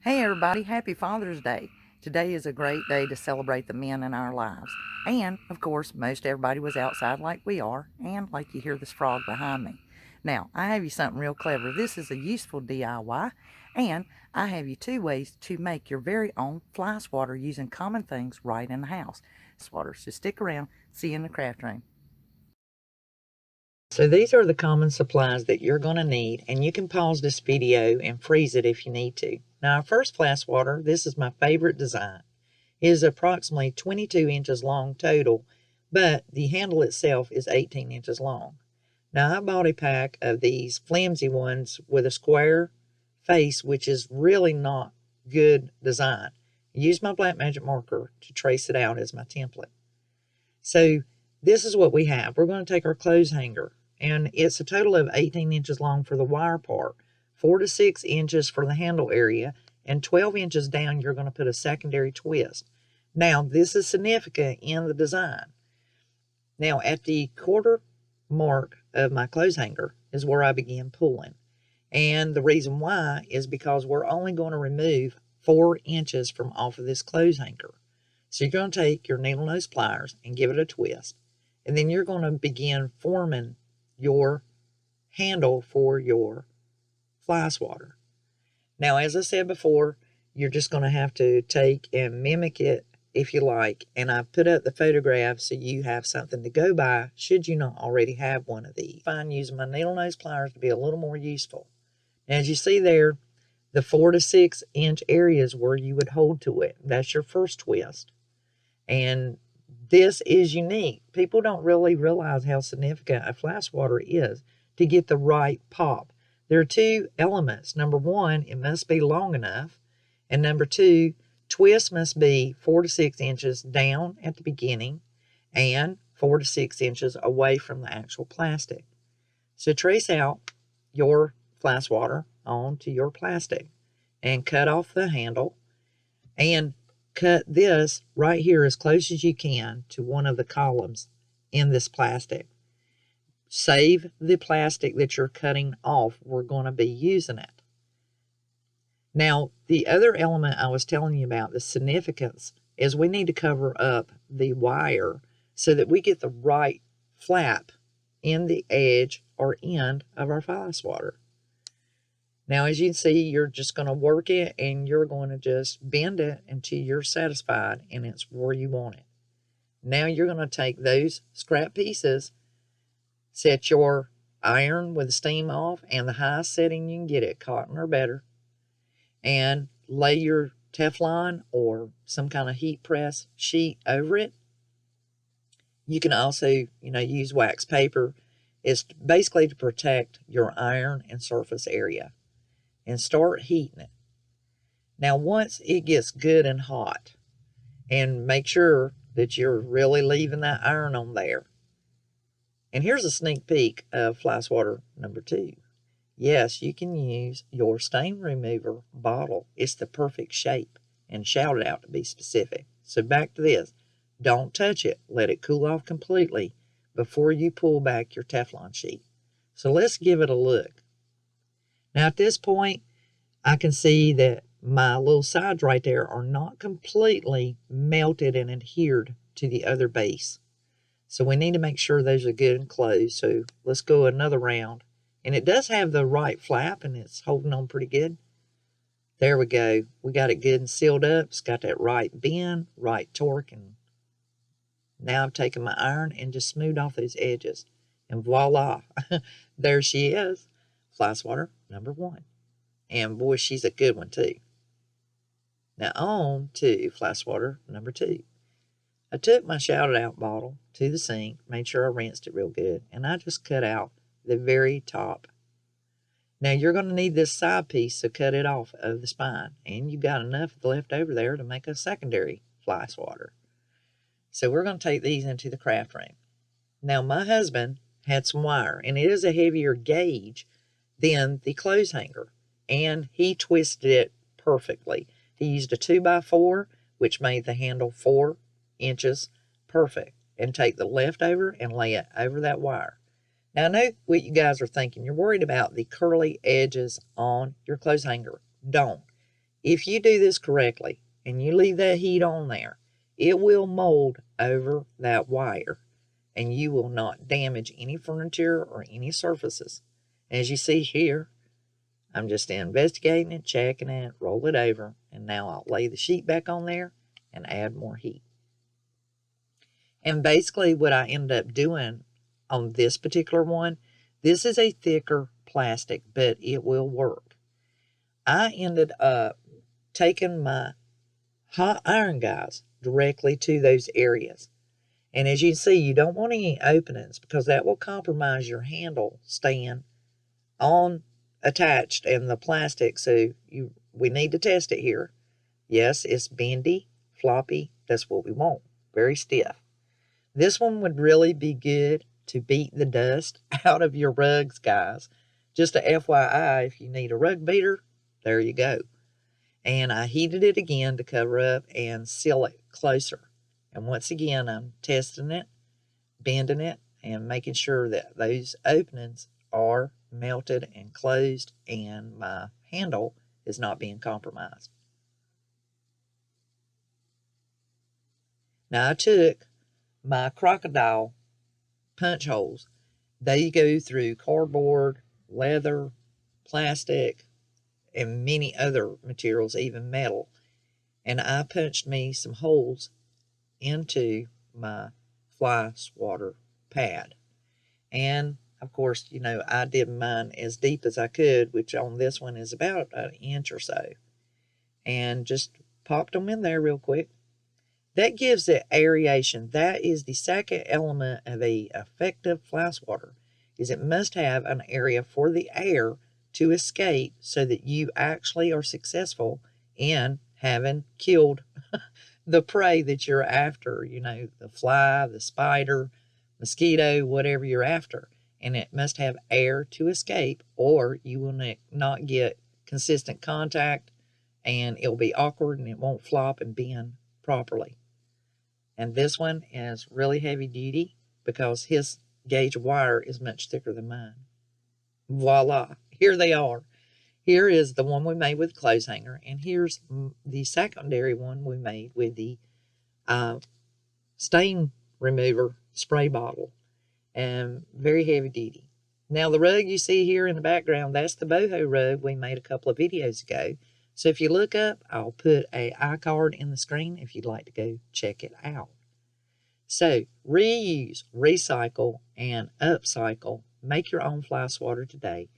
Hey everybody, happy Father's Day. Today is a great day to celebrate the men in our lives. And, of course, most everybody was outside like we are, and like you hear this frog behind me. Now, I have you something real clever. This is a useful DIY, and I have you 2 ways to make your very own fly swatter using common things right in the house. Swatters, so stick around. See you in the craft room. So these are the common supplies that you're going to need, and you can pause this video and freeze it if you need to. Now, our first fly swatter, this is my favorite design. It is approximately 22 inches long total, but the handle itself is 18 inches long. Now, I bought a pack of these flimsy ones with a square face, which is really not good design. I used my black magic marker to trace it out as my template. So this is what we have. We're going to take our clothes hanger, and it's a total of 18 inches long for the wire part, 4 to 6 inches for the handle area, and 12 inches down you're going to put a secondary twist. Now, this is significant in the design. Now, at the quarter mark of my clothes hanger is where I begin pulling. And the reason why is because we're only going to remove 4 inches from off of this clothes hanger. So you're going to take your needle nose pliers and give it a twist. And then you're going to begin forming your handle for your fly swatter. Now, as I said before, you're just going to have to take and mimic it if you like. And I've put up the photograph so you have something to go by should you not already have one of these. I find using my needle nose pliers to be a little more useful. Now, as you see there, the 4 to 6 inch areas where you would hold to it. That's your first twist. And this is unique. People don't really realize how significant a fly swatter is to get the right pop. There are 2 elements. Number 1, it must be long enough. And number 2, twist must be 4 to 6 inches down at the beginning and 4 to 6 inches away from the actual plastic. So trace out your fly swatter onto your plastic and cut off the handle and cut this right here as close as you can to one of the columns in this plastic. Save the plastic that you're cutting off. We're going to be using it. Now, the other element I was telling you about, the significance, is we need to cover up the wire so that we get the right flap in the edge or end of our fly swatter. Now, as you can see, you're just going to work it and you're going to just bend it until you're satisfied and it's where you want it. Now you're going to take those scrap pieces, set your iron with the steam off and the highest setting you can get it, cotton or better, and lay your Teflon or some kind of heat press sheet over it. You can also, use wax paper. It's basically to protect your iron and surface area. And start heating it. Now, once it gets good and hot, and make sure that you're really leaving that iron on there. And here's a sneak peek of fly swatter number 2. Yes, you can use your stain remover bottle. It's the perfect shape, and shout it out to be specific. So back to this. Don't touch it. Let it cool off completely before you pull back your Teflon sheet. So let's give it a look. Now, at this point, I can see that my little sides right there are not completely melted and adhered to the other base. So we need to make sure those are good and closed. So let's go another round. And it does have the right flap, and it's holding on pretty good. There we go. We got it good and sealed up. It's got that right bend, right torque. And now I've taken my iron and just smoothed off those edges. And voila, there she is. Fly swatter number 1. And boy, she's a good one too. Now on to fly swatter number 2. I took my shouted out bottle to the sink, made sure I rinsed it real good, and I just cut out the very top. Now you're going to need this side piece, so cut it off of the spine. And you've got enough left over there to make a secondary fly swatter. So we're going to take these into the craft room. Now my husband had some wire, and it is a heavier gauge than the clothes hanger, and he twisted it perfectly. He used a 2x4, which made the handle 4 inches perfect, and take the leftover and lay it over that wire. Now I know what you guys are thinking. You're worried about the curly edges on your clothes hanger. Don't. If you do this correctly and you leave that heat on there, it will mold over that wire and you will not damage any furniture or any surfaces. As you see here, I'm just investigating it, checking it, roll it over, and now I'll lay the sheet back on there and add more heat. And basically what I ended up doing on this particular one, this is a thicker plastic, but it will work. I ended up taking my hot iron guys directly to those areas. And as you can see, you don't want any openings because that will compromise your handle staying on attached and the plastic. So we need to test it here. Yes, it's bendy, floppy. That's what we want. Very stiff. This one would really be good to beat the dust out of your rugs, guys. Just a FYI, if you need a rug beater, there you go. And I heated it again to cover up and seal it closer. And once again, I'm testing it, bending it, and making sure that those openings are melted and closed and my handle is not being compromised. Now I took my crocodile punch holes. They go through cardboard, leather, plastic, and many other materials, even metal. And I punched me some holes into my fly swatter pad. And of course, you know, I did mine as deep as I could, which on this one is about an inch or so. And just popped them in there real quick. That gives it aeration. That is the second element of an effective fly swatter, is it must have an area for the air to escape so that you actually are successful in having killed the prey that you're after, you know, the fly, the spider, mosquito, whatever you're after. And it must have air to escape or you will not get consistent contact and it'll be awkward and it won't flop and bend properly. And this one is really heavy duty because his gauge of wire is much thicker than mine. Voila, here they are. Here is the one we made with clothes hanger, and here's the secondary one we made with the stain remover spray bottle, and very heavy duty. Now the rug you see here in the background, that's the boho rug we made a couple of videos ago. So if you look up, I'll put an iCard in the screen if you'd like to go check it out. So reuse, recycle, and upcycle. Make your own fly swatter today.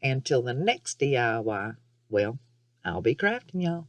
Until the next DIY, well, I'll be crafting, y'all.